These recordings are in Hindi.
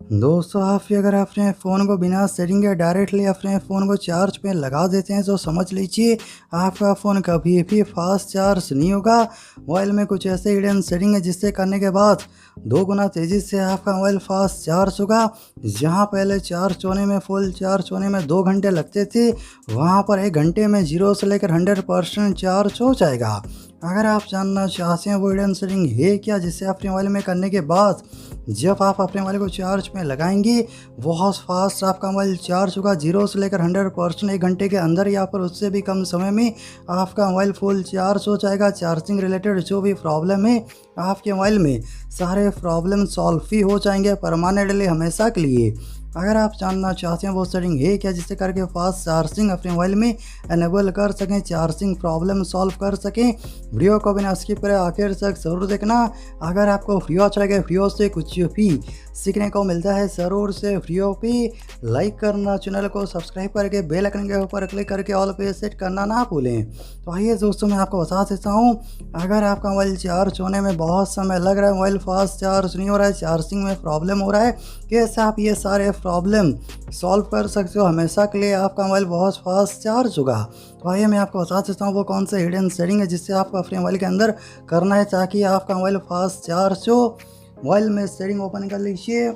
दोस्तों अगर अपने फ़ोन को बिना सेटिंग के डायरेक्टली अपने फ़ोन को चार्ज पे लगा देते हैं तो समझ लीजिए आपका फ़ोन कभी भी फास्ट चार्ज नहीं होगा। मोबाइल में कुछ ऐसे हिडन सेटिंग है जिससे करने के बाद 2 गुना तेज़ी से आपका मोबाइल फास्ट चार्ज होगा। जहां पहले चार्ज होने में फुल चार्ज होने में 2 घंटे लगते थे, वहां पर 1 घंटे में 0 से लेकर 100% चार्ज हो जाएगा। अगर आप जानना चाहते हैं वो हिडन सेटिंग है क्या, जिससे अपने मोबाइल में करने के बाद जब आप अपने मोबाइल को चार्ज में लगाएंगे बहुत फास्ट आपका मोबाइल चार्ज होगा। 0 से लेकर 100% 1 घंटे के अंदर या फिर उससे भी कम समय में आपका मोबाइल फुल चार्ज हो जाएगा। चार्जिंग रिलेटेड जो भी प्रॉब्लम है आपके मोबाइल में, सारे प्रॉब्लम सॉल्व ही हो जाएंगे परमानेंटली, हमेशा के लिए। अगर आप जानना चाहते हैं वो सेटिंग है क्या जिससे करके फास्ट चार्जिंग अपने मोबाइल में एनेबल कर सकें, चार्जिंग प्रॉब्लम सॉल्व कर सकें, वीडियो को बिना स्किप करें आखिर तक ज़रूर देखना। अगर आपको वीडियो अच्छा लगे, वीडियो से कुछ भी सीखने को मिलता है, ज़रूर से वीडियो पे लाइक करना, चैनल को सब्सक्राइब करके बेल आइकन के ऊपर क्लिक करके ऑल पे सेट करना ना भूलें। तो आइए दोस्तों मैं आपको बता देता हूँ, अगर आपका मोबाइल चार्ज होने में बहुत समय लग रहा है, मोबाइल फास्ट चार्ज नहीं हो रहा है, चार्जिंग में प्रॉब्लम हो रहा है, कैसे आप ये सारे प्रॉब्लम सॉल्व कर सकते हो, हमेशा के लिए आपका मोबाइल बहुत फास्ट चार्ज होगा। तो आइए मैं आपको बता देता हूँ वो कौन सा हिडन सेटिंग है जिससे आपको अपने मोबाइल के अंदर करना है ताकि आपका मोबाइल फास्ट चार्ज हो। मोबाइल में सेटिंग ओपन कर लीजिए।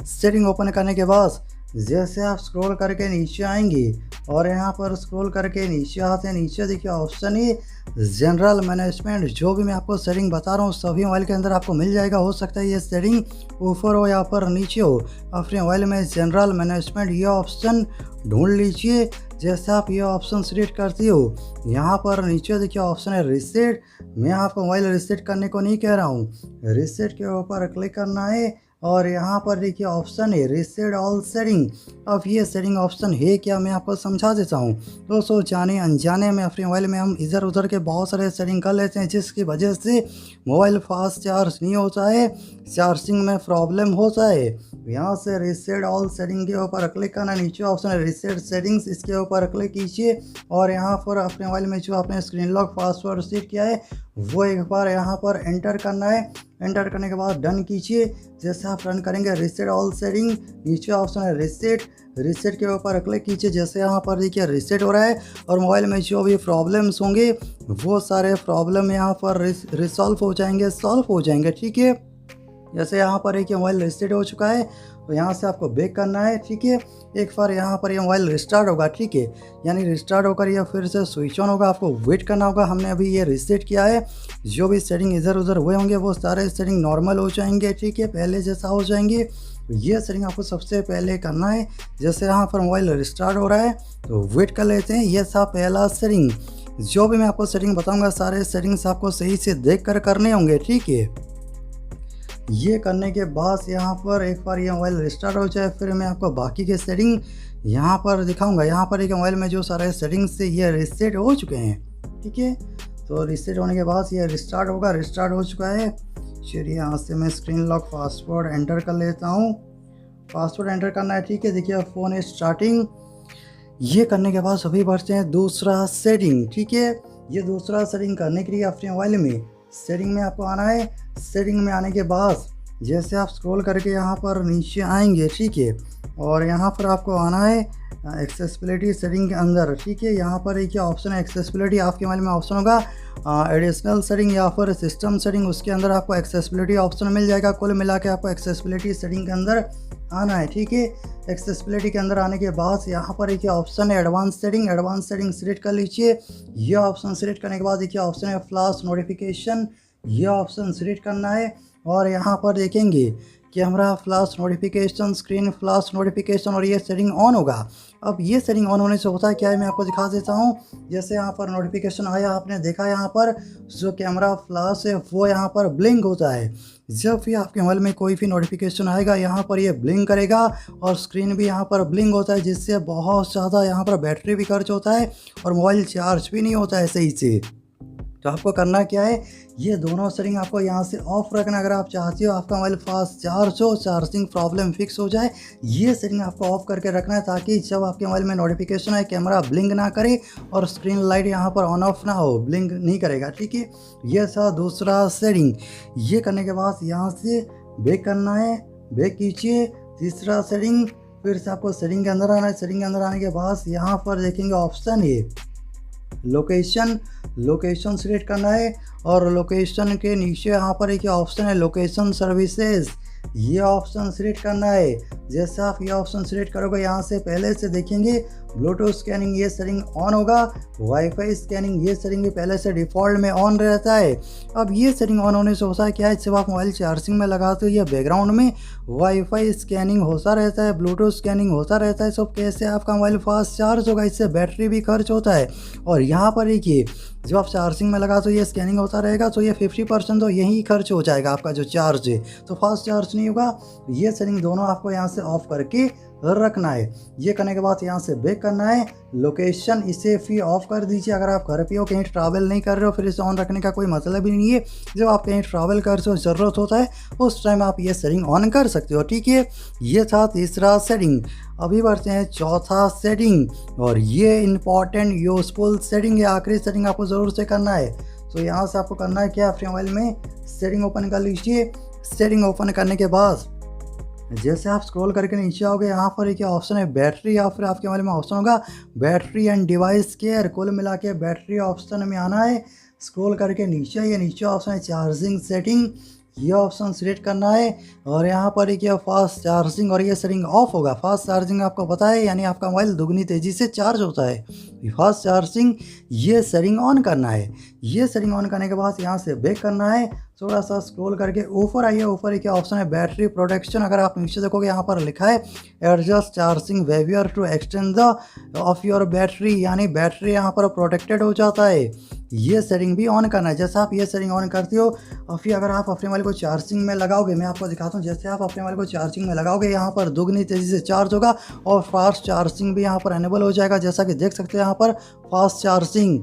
सेटिंग ओपन करने के बाद जैसे आप स्क्रॉल करके नीचे आएंगे और यहाँ पर स्क्रॉल करके नीचे आते हैं, नीचे देखिए ऑप्शन है जनरल मैनेजमेंट। जो भी मैं आपको सेटिंग बता रहा हूँ सभी मोबाइल के अंदर आपको मिल जाएगा। हो सकता है ये सेटिंग ऊपर हो या पर नीचे हो, अपने मोबाइल में जनरल मैनेजमेंट ये ऑप्शन ढूंढ लीजिए। जैसे आप ये ऑप्शन सिलेक्ट करती हो, यहाँ पर नीचे देखिए ऑप्शन है रीसेट। मैं आपको मोबाइल रीसेट करने को नहीं कह रहा हूँ, रीसेट के ऊपर क्लिक करना है और यहाँ पर देखिए ऑप्शन है रीसेट ऑल सेटिंग। अब ये सेटिंग ऑप्शन है क्या मैं आपको समझा देता हूँ। दोस्तों जाने अनजाने में अपने मोबाइल में हम इधर उधर के बहुत सारे सेटिंग कर लेते हैं जिसकी वजह से मोबाइल फास्ट चार्ज नहीं होता है, चार्जिंग में प्रॉब्लम होता है। यहाँ से रीसेट ऑल सेटिंग के ऊपर क्लिक करना, नीचे ऑप्शन है रीसेट सेटिंग्स, इसके ऊपर क्लिक कीजिए और यहाँ पर अपने मोबाइल में जो आपने स्क्रीन लॉक पासवर्ड सेट किया है वो एक बार यहाँ पर एंटर करना है। एंटर करने के बाद डन कीजिए। जैसे आप रन करेंगे रीसेट ऑल सेटिंग, नीचे ऑप्शन है रीसेट, रीसेट के ऊपर क्लिक कीजिए। जैसे यहाँ पर देखिए रीसेट हो रहा है और मोबाइल में जो भी प्रॉब्लम्स होंगे वो सारे प्रॉब्लम यहाँ पर रिसॉल्व हो जाएंगे, सॉल्व हो जाएंगे, ठीक है। जैसे यहाँ पर एक मोबाइल रीसेट हो चुका है तो यहाँ से आपको बैक करना है, ठीक है। एक बार यहाँ पर ये मोबाइल रिस्टार्ट होगा, ठीक है, यानी रिस्टार्ट होकर ये फिर से स्विच ऑन होगा, आपको वेट करना होगा। हमने अभी ये रीसेट किया है, जो भी सेटिंग इधर उधर हुए होंगे वो सारे सेटिंग नॉर्मल हो जाएंगे, ठीक है, पहले जैसा हो जाएंगे। तो ये सेटिंग आपको सबसे पहले करना है। जैसे यहाँ पर मोबाइल रिस्टार्ट हो रहा है तो वेट कर लेते हैं। ये था पहला सेटिंग। जो भी मैं आपको सेटिंग बताऊँगा सारे सेटिंग्स आपको सही से देख कर करने होंगे, ठीक है। ये करने के बाद यहाँ पर एक बार ये मोबाइल रिस्टार्ट हो जाए फिर मैं आपको बाकी के सेटिंग यहाँ पर दिखाऊंगा। यहाँ पर एक मोबाइल में जो सारे सेटिंग्स से ये रिसेट हो चुके हैं, ठीक है। तो रिसेट होने के बाद ये रिस्टार्ट होगा, रिस्टार्ट हो चुका है। चलिए यहाँ से मैं स्क्रीन लॉक पासवर्ड एंटर कर लेता हूँ। पासवर्ड एंटर करना है, ठीक है। देखिए फ़ोन है स्टार्टिंग। ये करने के बाद सभी बढ़ते हैं दूसरा सेटिंग, ठीक है। ये दूसरा सेटिंग करने के लिए अपने मोबाइल में सेटिंग में आपको आना है। सेटिंग में आने के बाद जैसे आप स्क्रॉल करके यहाँ पर नीचे आएंगे, ठीक है, और यहाँ पर आपको आना है एक्सेसिबिलिटी सेटिंग के अंदर, ठीक है। यहाँ पर एक ऑप्शन है एक्सेसिबिलिटी, आपके मोबाइल में ऑप्शन होगा एडिशनल सेटिंग या फिर सिस्टम सेटिंग, उसके अंदर आपको एक्सेसिबिलिटी ऑप्शन मिल जाएगा। कुल मिला के आपको एक्सेसिबिलिटी सेटिंग के अंदर आना है, ठीक है। एक्सेसिबिलिटी के अंदर आने के बाद यहाँ पर एक ऑप्शन है advance setting, advance setting select कर लीजिए। ये ऑप्शन सिलेक्ट करने के बाद देखिए ऑप्शन है फ्लैश नोटिफिकेशन, ये ऑप्शन सिलेक्ट करना है और यहाँ पर देखेंगे camera flash notification, screen flash notification और ये सेटिंग ऑन होगा। अब ये सेटिंग ऑन होने से होता है क्या है मैं आपको दिखा देता हूँ। जैसे यहाँ पर नोटिफिकेशन आया, आपने देखा यहाँ पर जो कैमरा फ्लैश है वो यहाँ पर ब्लिंक होता है। जब भी आपके मोबाइल में कोई भी नोटिफिकेशन आएगा यहाँ पर ये ब्लिंक करेगा और स्क्रीन भी यहाँ पर ब्लिंक होता है, जिससे बहुत ज़्यादा यहाँ पर बैटरी भी खर्च होता है और मोबाइल चार्ज भी नहीं होता है सही से। तो आपको करना क्या है, ये दोनों सेटिंग आपको यहाँ से ऑफ रखना। अगर आप चाहते हो आपका मोबाइल फास्ट चार्ज हो, चार्जिंग प्रॉब्लम फिक्स हो जाए, ये सेटिंग आपको ऑफ करके रखना है ताकि जब आपके मोबाइल में नोटिफिकेशन आए कैमरा ब्लिंक ना करे और स्क्रीन लाइट यहाँ पर ऑन ऑफ ना हो, ब्लिंक नहीं करेगा, ठीक है। ये था दूसरा सेटिंग। ये करने के बाद यहाँ से बैक करना है बैक कीजिए, तीसरा सेटिंग, फिर से आपको सेटिंग के अंदर आना है। सेटिंग के अंदर आने के बाद यहाँ पर देखेंगे ऑप्शन है लोकेशन, लोकेशन सिलेक्ट करना है और लोकेशन के नीचे यहाँ पर एक ऑप्शन है लोकेशन सर्विसेज, ये ऑप्शन सिलेक्ट करना है। जैसे आप ये ऑप्शन सिलेक्ट करोगे यहाँ से पहले से देखेंगे ब्लूटूथ स्कैनिंग ये सेटिंग ऑन होगा, वाईफाई स्कैनिंग ये सेटिंग भी पहले से डिफ़ॉल्ट में ऑन रहता है। अब ये सेटिंग ऑन होने से होता है क्या है, जब आप मोबाइल चार्जिंग में लगाते हो ये बैकग्राउंड में वाईफाई स्कैनिंग होता रहता है, ब्लूटूथ स्कैनिंग होता रहता है। सब कैसे आपका मोबाइल फास्ट चार्ज होगा, इससे बैटरी भी खर्च होता है। और यहाँ पर देखिए जब आप चार्जिंग में लगा तो ये स्कैनिंग होता रहेगा, तो ये 50% तो यही खर्च हो जाएगा आपका जो चार्ज है, तो फास्ट चार्ज नहीं होगा। ये सेटिंग दोनों आपको यहाँ से ऑफ करके रखना है। ये करने के बाद यहाँ से बैक करना है, लोकेशन इसे फिर ऑफ कर दीजिए। अगर आप घर पे हो कहीं ट्रैवल नहीं कर रहे हो फिर इसे ऑन रखने का कोई मतलब ही नहीं है। जब आप कहीं ट्रैवल कर रहे हो ज़रूरत होता है उस टाइम आप ये सेटिंग ऑन कर सकते हो, ठीक है। ये था तीसरा सेटिंग। अभी बढ़ते हैं चौथा सेटिंग, और ये इंपॉर्टेंट यूजफुल सेटिंग है, आखिरी सेटिंग आपको ज़रूर से करना है। तो यहाँ से आपको करना है क्या, अपने मोबाइल में सेटिंग ओपन कर लीजिए। सेटिंग ओपन करने के बाद जैसे आप स्क्रॉल करके नीचे आओगे यहाँ पर एक ऑप्शन है बैटरी, या फिर आपके मोबाइल में ऑप्शन होगा बैटरी एंड डिवाइस केयर। कुल मिला के बैटरी ऑप्शन में आना है। स्क्रॉल करके नीचे, ये नीचे ऑप्शन है चार्जिंग सेटिंग, ये ऑप्शन सिलेक्ट करना है। और यहाँ पर एक फास्ट चार्जिंग, और ये सेटिंग ऑफ होगा। फास्ट चार्जिंग आपको पता है यानी आपका मोबाइल दुगनी तेज़ी से चार्ज होता है। फास्ट चार्जिंग ये सेटिंग ऑन करना है। ये सेटिंग ऑन करने के बाद यहाँ से बैक करना है, थोड़ा सा स्क्रॉल करके ऊपर आइए। ऊपर एक ऑप्शन है बैटरी प्रोटेक्शन, अगर आप नीचे देखोगे यहाँ पर लिखा है adjust charging behaviour to extend the of your battery, यानी बैटरी यहाँ पर प्रोटेक्टेड हो जाता है। ये सेटिंग भी ऑन करना है। जैसे आप ये सेटिंग ऑन करते हो और फिर अगर आप अपने मोबाइल को चार्जिंग में लगाओगे, मैं आपको दिखाता हूँ, जैसे आप अपने मोबाइल को चार्जिंग में लगाओगे यहाँ पर दुगनी तेज़ी से चार्ज होगा और फास्ट चार्जिंग भी यहाँ पर एनेबल हो जाएगा। जैसा कि देख सकते हैं यहाँ पर फास्ट चार्जिंग,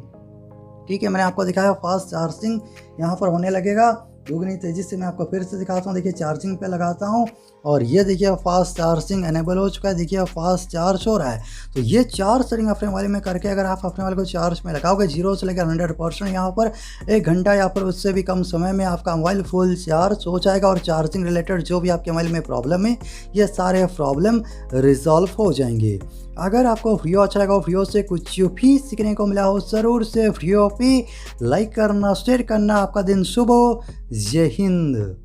ठीक है, मैंने आपको दिखाया फास्ट चार्जिंग यहाँ पर होने लगेगा दुगनी तेज़ी से। मैं आपको फिर से दिखाता हूँ, देखिए चार्जिंग पे लगाता हूँ और ये देखिए फास्ट चार्जिंग एनेबल हो चुका है, देखिए फास्ट चार्ज हो रहा है। तो ये 4 सेटिंग अपने मोबाइल में करके अगर आप अपने मोबाइल को चार्ज में लगाओगे 0 से लेकर 100% यहाँ पर 1 घंटा या फिर उससे भी कम समय में आपका मोबाइल फुल चार्ज हो जाएगा। और चार्जिंग रिलेटेड जो भी आपके मोबाइल में प्रॉब्लम है ये सारे प्रॉब्लम रिजॉल्व हो जाएंगे। अगर आपको वीडियो अच्छा लगा, वीडियो से कुछ भी सीखने को मिला हो, ज़रूर से वीडियो पे लाइक करना, शेयर करना। आपका दिन शुभ हो। जय हिंद।